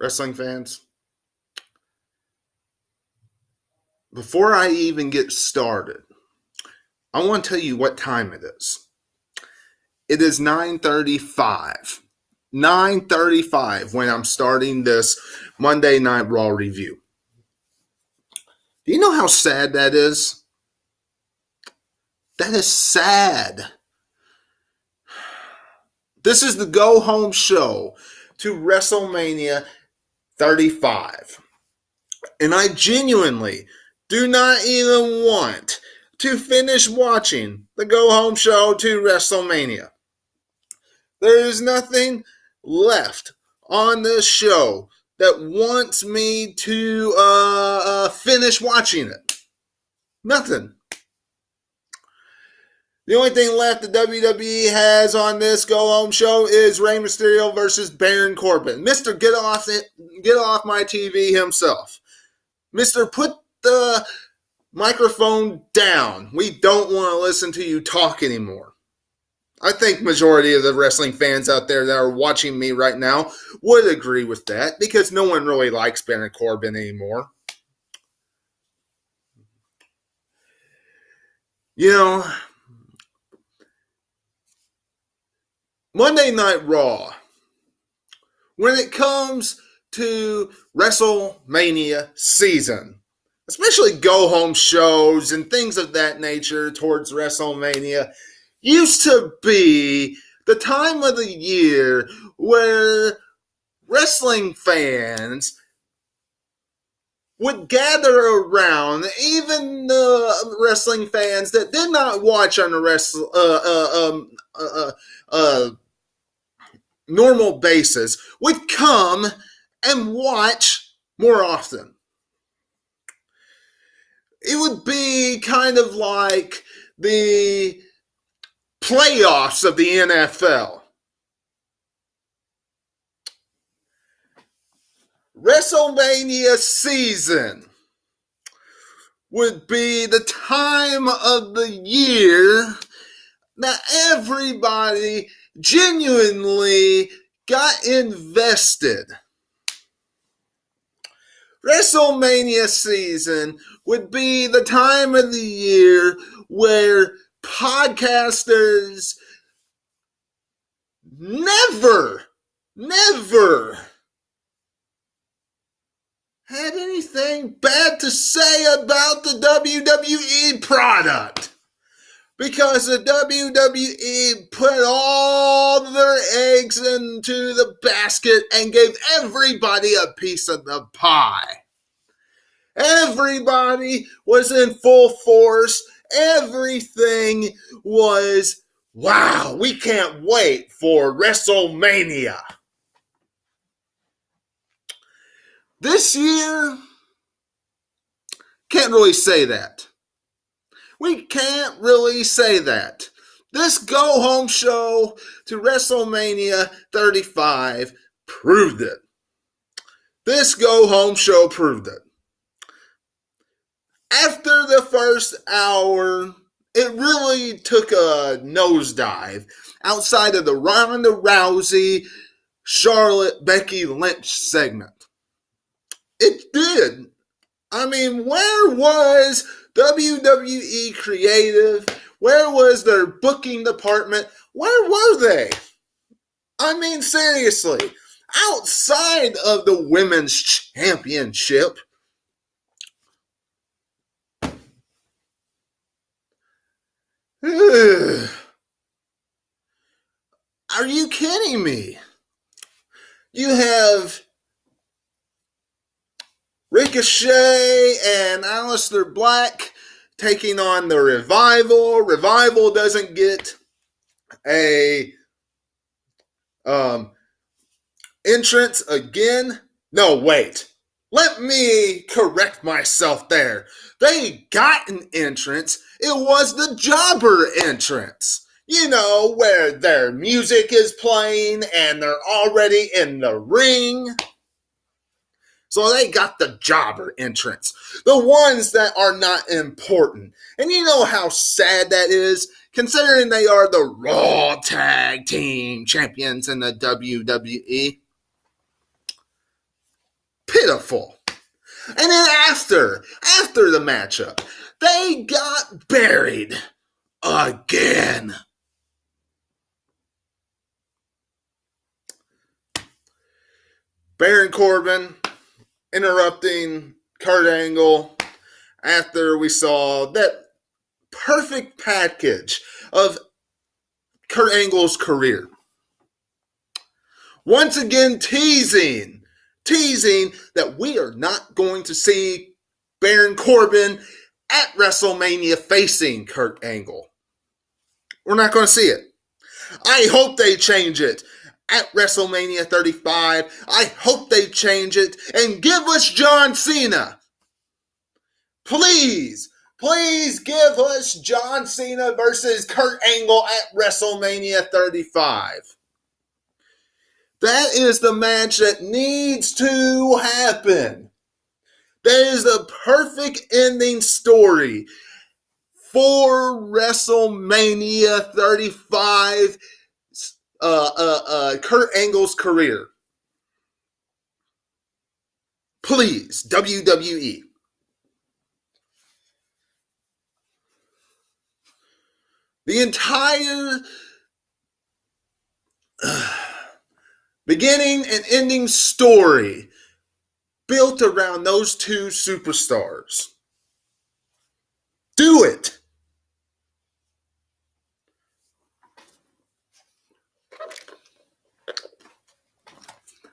wrestling fans, before I even get started, I want to tell you what time it is. It is 9:35. 9:35 when I'm starting this Monday Night Raw review. Do you know how sad that is? That is sad. This is the go-home show to WrestleMania 35. And I genuinely do not even want to finish watching the go-home show to WrestleMania. There is nothing left on this show that wants me to finish watching it. Nothing. The only thing left the WWE has on this go-home show is Rey Mysterio versus Baron Corbin. Mr. Get off my TV himself. Mr. Put the microphone down. We don't want to listen to you talk anymore. I think majority of the wrestling fans out there that are watching me right now would agree with that because no one really likes Baron Corbin anymore. You know, Monday Night Raw, when it comes to WrestleMania season, especially go-home shows and things of that nature towards WrestleMania, used to be the time of the year where wrestling fans would gather around, even the wrestling fans that did not watch on a normal basis would come and watch more often. It would be kind of like the playoffs of the NFL. WrestleMania season would be the time of the year that everybody genuinely got invested. WrestleMania season would be the time of the year where podcasters never had anything bad to say about the WWE product. Because the WWE put all their eggs into the basket and gave everybody a piece of the pie. Everybody was in full force. Everything was, wow, we can't wait for WrestleMania. This year, can't really say that. We can't really say that. This go-home show to WrestleMania 35 proved it. This go-home show proved it. After the first hour, it really took a nosedive outside of the Ronda Rousey, Charlotte, Becky Lynch segment. It did. I mean, where was WWE Creative? Where was their booking department? Where were they? I mean, seriously, outside of the Women's Championship, are you kidding me? You have Ricochet and Aleister Black taking on the Revival. Revival doesn't get a entrance again. No, wait. Let me correct myself there. They got an entrance. It was the jobber entrance. You know, where their music is playing and they're already in the ring. So they got the jobber entrance. The ones that are not important. And you know how sad that is, considering they are the Raw Tag Team Champions in the WWE. pitiful. And then after the matchup, they got buried again. Baron Corbin interrupting Kurt Angle after we saw that perfect package of Kurt Angle's career. Once again teasing that we are not going to see Baron Corbin at WrestleMania facing Kurt Angle. We're not going to see it. I hope they change it at WrestleMania 35. I hope they change it and give us John Cena. Please give us John Cena versus Kurt Angle at WrestleMania 35. That is the match that needs to happen. That is the perfect ending story for WrestleMania 35, Kurt Angle's career. Please, WWE. The entire beginning and ending story built around those two superstars. Do it.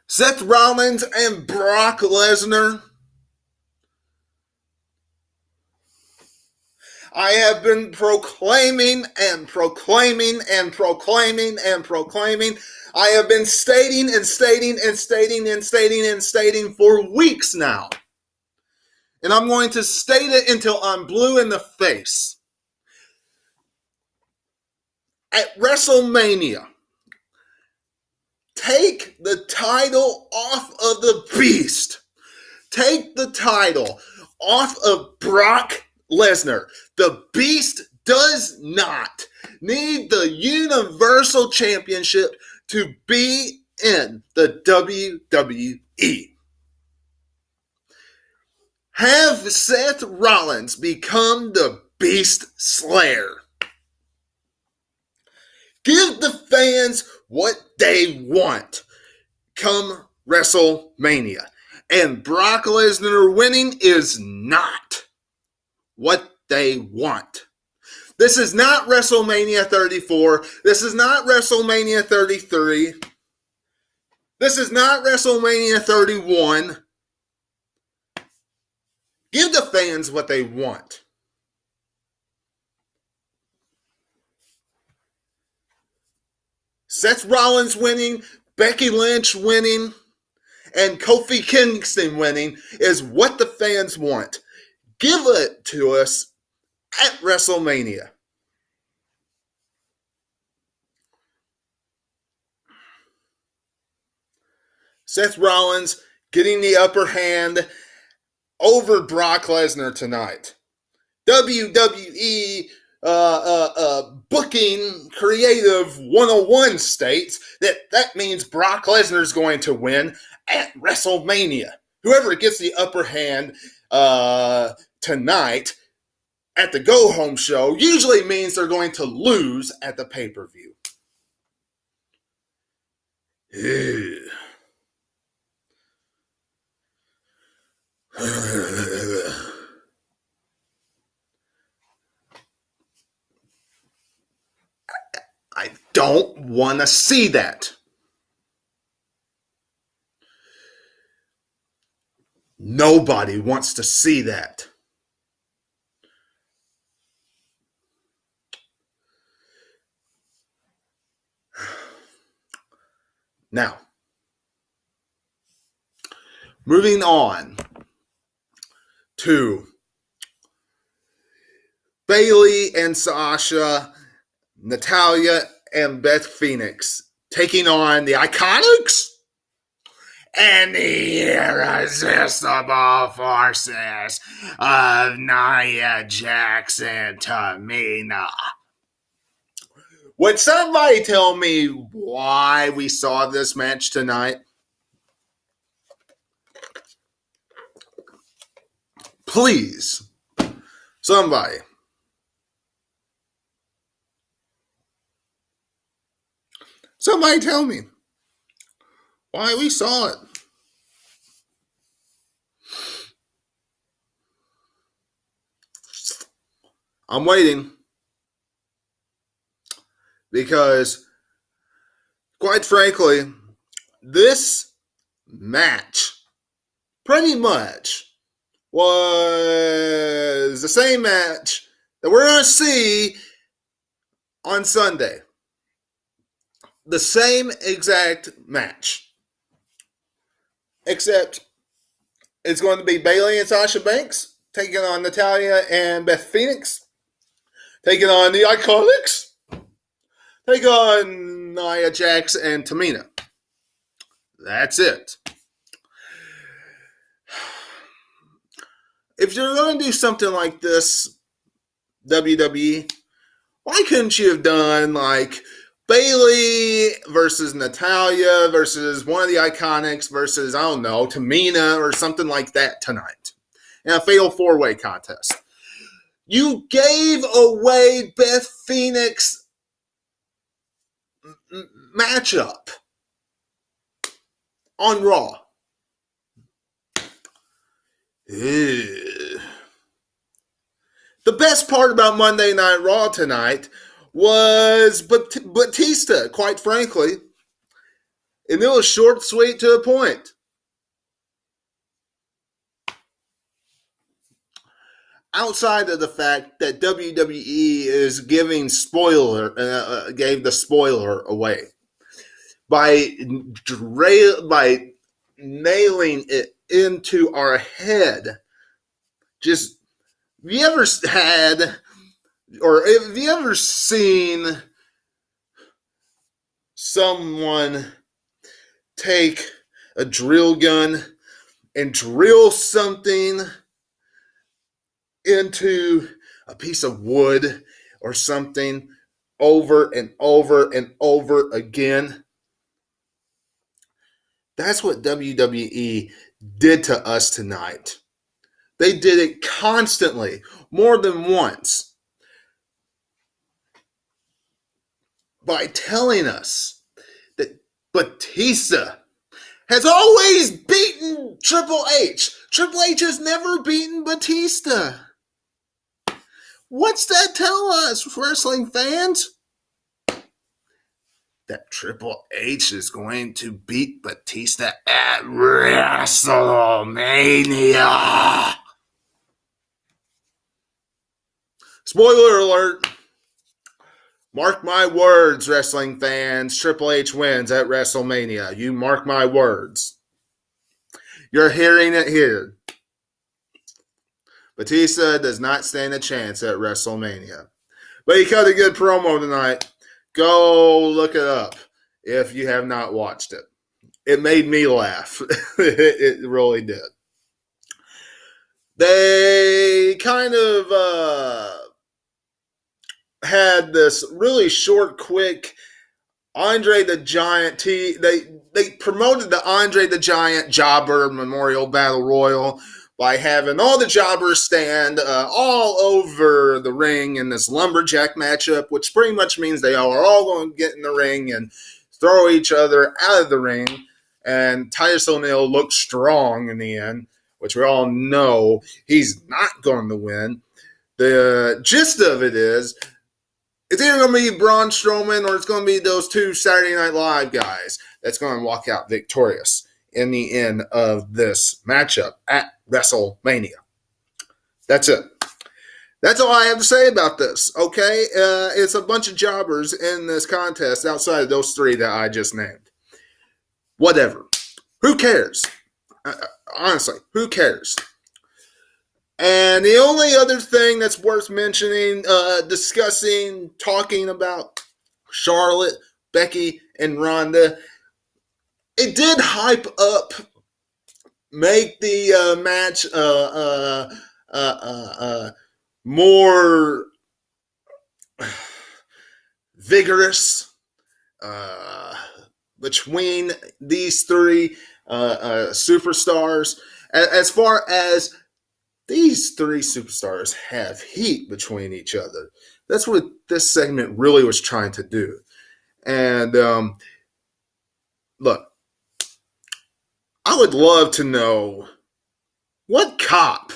Seth Rollins and Brock Lesnar. I have been proclaiming. I have been stating for weeks now. And I'm going to state it until I'm blue in the face. At WrestleMania, take the title off of the Beast. Take the title off of Brock Lesnar. The Beast does not need the Universal Championship to be in the WWE. Have Seth Rollins become the Beast Slayer. Give the fans what they want come WrestleMania. And Brock Lesnar winning is not what they want. This is not WrestleMania 34. This is not WrestleMania 33. This is not WrestleMania 31. Give the fans what they want. Seth Rollins winning, Becky Lynch winning, and Kofi Kingston winning is what the fans want. Give it to us at WrestleMania. Seth Rollins getting the upper hand over Brock Lesnar tonight. WWE booking creative 101 states that means Brock Lesnar's going to win at WrestleMania. Whoever gets the upper hand tonight at the go-home show usually means they're going to lose at the pay-per-view. I don't want to see that. Nobody wants to see that. Now, moving on to Bayley and Sasha, Natalya and Beth Phoenix taking on the Iconics and the irresistible forces of Nia Jax and Tamina. Would somebody tell me why we saw this match tonight? Please, somebody. Somebody tell me why we saw it. I'm waiting because, quite frankly, this match pretty much was the same match that we're going to see on Sunday. The same exact match. Except it's going to be Bayley and Sasha Banks taking on Natalya and Beth Phoenix, taking on the Iconics, taking on Nia Jax and Tamina. That's it. If you're going to do something like this, WWE, why couldn't you have done like Bayley versus Natalya versus one of the Iconics versus, I don't know, Tamina or something like that tonight in a fatal four-way contest? You gave away Beth Phoenix matchup on Raw. Ew. The best part about Monday Night Raw tonight was Batista, quite frankly. And it was short, sweet, to the point. Outside of the fact that WWE is giving gave the spoiler away by nailing it into our head. Just, have you ever had, or have you ever seen someone take a drill gun and drill something into a piece of wood or something over and over and over again? That's what WWE did to us tonight. They did it constantly, more than once, by telling us that Batista has always beaten Triple H. Triple H has never beaten Batista. What's that tell us, wrestling fans? That Triple H is going to beat Batista at WrestleMania. Spoiler alert. Mark my words, wrestling fans. Triple H wins at WrestleMania. You mark my words. You're hearing it here. Batista does not stand a chance at WrestleMania. But he cut a good promo tonight. Go look it up if you have not watched it. It made me laugh. It really did. They kind of had this really short, quick Andre the Giant they promoted the Andre the Giant Jobber Memorial Battle Royal by having all the jobbers stand all over the ring in this lumberjack matchup, which pretty much means they are all going to get in the ring and throw each other out of the ring. And Titus O'Neil looked strong in the end, which we all know he's not going to win. The gist of it is, it's either going to be Braun Strowman or it's going to be those two Saturday Night Live guys that's going to walk out victorious in the end of this matchup at WrestleMania. That's it. That's all I have to say about this, okay? It's a bunch of jobbers in this contest outside of those three that I just named. Whatever. Who cares? Honestly, who cares? And the only other thing that's worth mentioning, discussing, talking about Charlotte, Becky, and Ronda, it did hype up, make the match more vigorous between these three superstars. As far as these three superstars have heat between each other. That's what this segment really was trying to do. And look, I would love to know what cop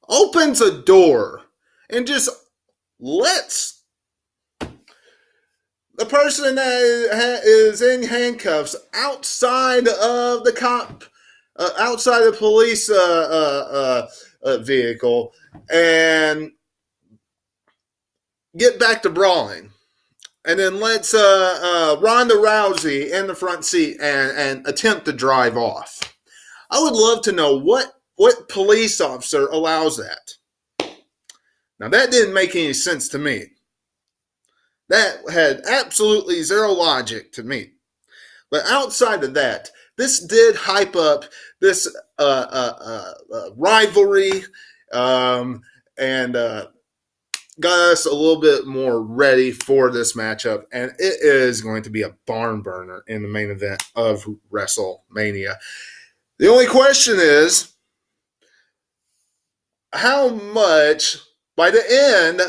opens a door and just lets the person that is in handcuffs outside of the cop, outside the police vehicle, and get back to brawling. And then lets Ronda Rousey in the front seat and attempt to drive off. I would love to know what police officer allows that. Now, that didn't make any sense to me. That had absolutely zero logic to me. But outside of that, this did hype up this rivalry and got us a little bit more ready for this matchup. And it is going to be a barn burner in the main event of WrestleMania. The only question is, how much, by the end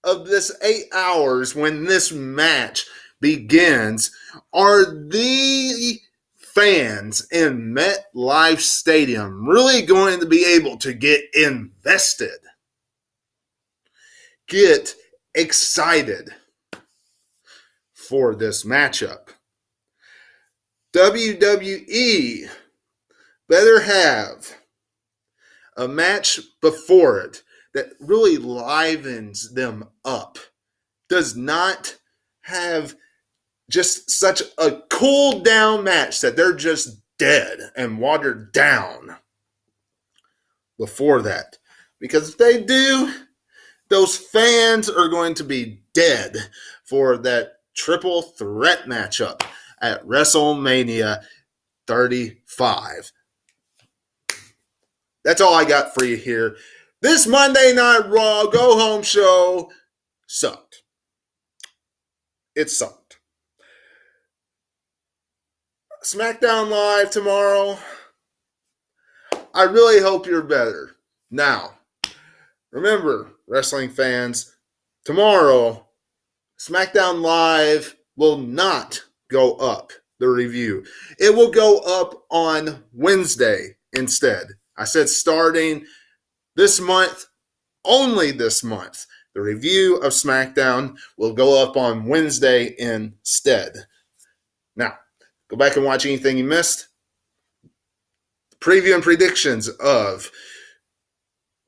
of this 8 hours when this match begins, are the fans in MetLife Stadium really going to be able to get invested, get excited for this matchup? WWE better have a match before it that really livens them up. Does not have just such a cool down match that they're just dead and watered down before that. Because if they do, those fans are going to be dead for that triple threat matchup at WrestleMania 35. That's all I got for you here. This Monday Night Raw go-home show sucked. It sucked. SmackDown Live tomorrow. I really hope you're better. Now, remember, wrestling fans, tomorrow, SmackDown Live will not go up, the review. It will go up on Wednesday instead. I said starting this month, only this month, the review of SmackDown will go up on Wednesday instead. Now, go back and watch anything you missed. Preview and predictions of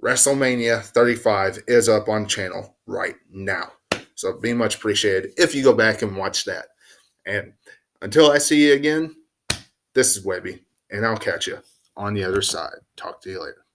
WrestleMania 35 is up on channel right now. So it'd be much appreciated if you go back and watch that. And until I see you again, this is Webby, and I'll catch you on the other side. Talk to you later.